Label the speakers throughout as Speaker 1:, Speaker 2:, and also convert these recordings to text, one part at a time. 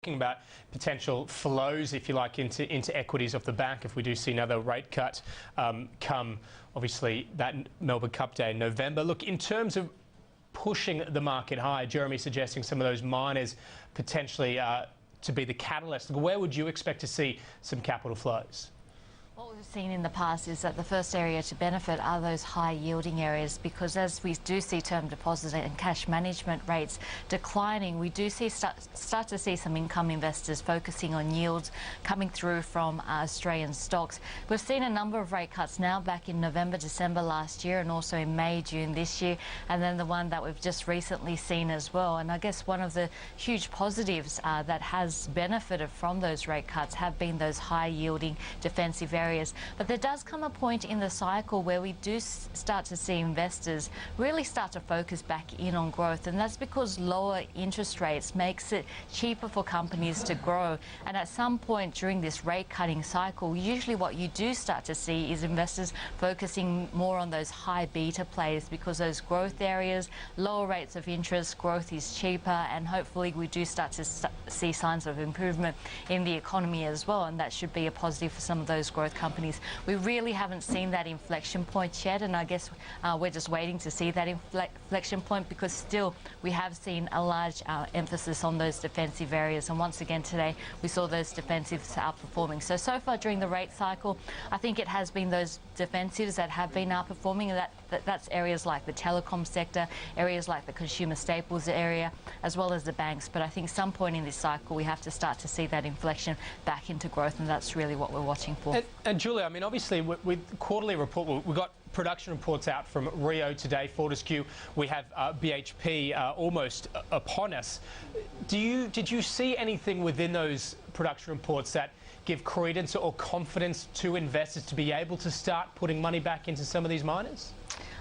Speaker 1: talking about potential flows, if you like, into equities off the back if we do see another rate cut come, obviously, that Melbourne Cup Day in November. Look, in terms of pushing the market high, Jeremy suggesting some of those miners potentially to be the catalyst. Where would you expect to see some capital flows?
Speaker 2: What we've seen in the past is that the first area to benefit are those high yielding areas, because as we do see term deposit and cash management rates declining, we do see start to see some income investors focusing on yields coming through from Australian stocks. We've seen a number of rate cuts now back in November, December last year, and also in May, June this year, and then the one that we've just recently seen as well. And I guess one of the huge positives that has benefited from those rate cuts have been those high yielding defensive areas. But there does come a point in the cycle where we do start to see investors really start to focus back in on growth, and that's because lower interest rates makes it cheaper for companies to grow. And at some point during this rate cutting cycle, usually what you do start to see is investors focusing more on those high beta plays, because those growth areas, lower rates of interest, growth is cheaper, and hopefully we do start to see signs of improvement in the economy as well, and that should be a positive for some of those growth companies. We really haven't seen that inflection point yet, and I guess we're just waiting to see that inflection point, because still we have seen a large emphasis on those defensive areas, and once again today we saw those defensives outperforming. So far during the rate cycle, I think it has been those defensives that have been outperforming, and that's areas like the telecom sector, areas like the consumer staples area, as well as the banks. But I think some point in this cycle we have to start to see that inflection back into growth, and that's really what we're watching for.
Speaker 1: And Julia, I mean, obviously with quarterly report, we've got production reports out from Rio today, Fortescue. We have BHP almost upon us. Did you see anything within those production reports that give credence or confidence to investors to be able to start putting money back into some of these miners?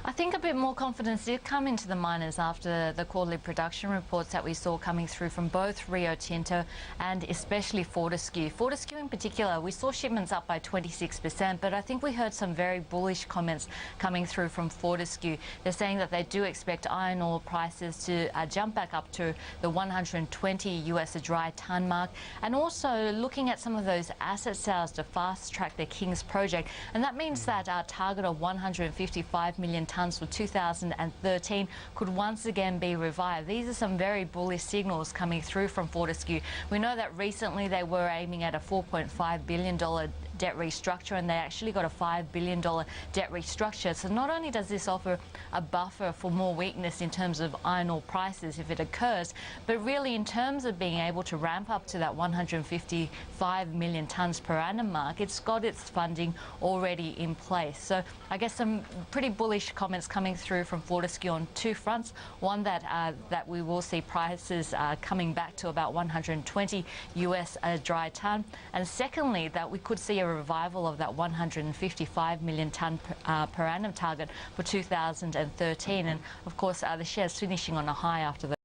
Speaker 2: I think a bit more confidence did come into the miners after the quarterly production reports that we saw coming through from both Rio Tinto and especially Fortescue. Fortescue in particular, we saw shipments up by 26%, but I think we heard some very bullish comments coming through from Fortescue. They're saying that they do expect iron ore prices to jump back up to the 120 US a dry tonne mark, and also looking at some of those asset sales to fast track the Kings project, and that means that our target of 155 million tonnes for 2013 could once again be revived. These are some very bullish signals coming through from Fortescue. We know that recently they were aiming at a $4.5 billion debt restructure, and they actually got a $5 billion debt restructure. So not only does this offer a buffer for more weakness in terms of iron ore prices if it occurs, but really in terms of being able to ramp up to that 155 million tonnes per annum mark, it's got its funding already in place. So I guess some pretty bullish comments coming through from Fortescue on two fronts. One, that we will see prices coming back to about 120 US a dry tonne, and secondly that we could see a revival of that 155 million tonne per annum target for 2013, and of course the shares finishing on a high after the